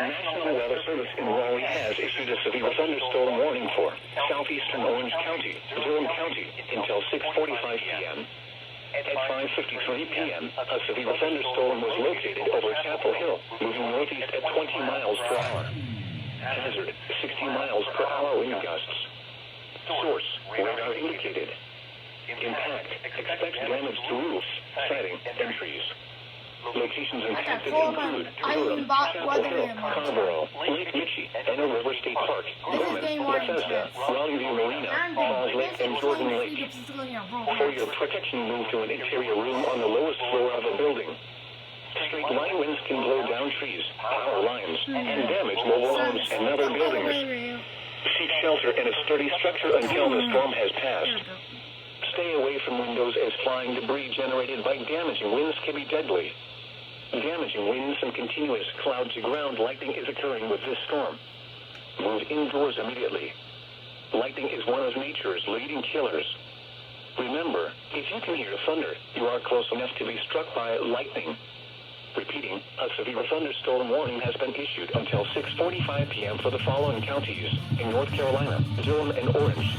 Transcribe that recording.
National Weather Service in Raleigh has issued a severe thunderstorm warning for southeastern Orange County, Durham County, until 6:45 p.m. At 5:53 p.m., a severe thunderstorm was located over Chapel Hill, moving northeast at 20 miles per hour. Hazard, 60 miles per hour wind gusts. Source, radar indicated. Impact, expect damage to roofs, siding, and trees. Locations impacted include Durham, Chapel Hill, Carrboro, Lake Michie, Anna River State Park, Gorman, Bethesda, Raleigh View Marina, Falls Lake, and Jordan Lake. For your protection, move to an interior room on the lowest floor of a building. Straight line winds can blow down trees, power lines, and damage mobile homes and other buildings. Seek shelter in a sturdy structure until the storm has passed. Stay away from windows as flying debris generated by damaging winds can be deadly. Damaging winds and continuous cloud-to-ground lightning is occurring with this storm. Move indoors immediately. Lightning is one of nature's leading killers. Remember, if you can hear thunder, you are close enough to be struck by lightning. Repeating, a severe thunderstorm warning has been issued until 6:45 p.m. for the following counties in North Carolina, Durham, and Orange.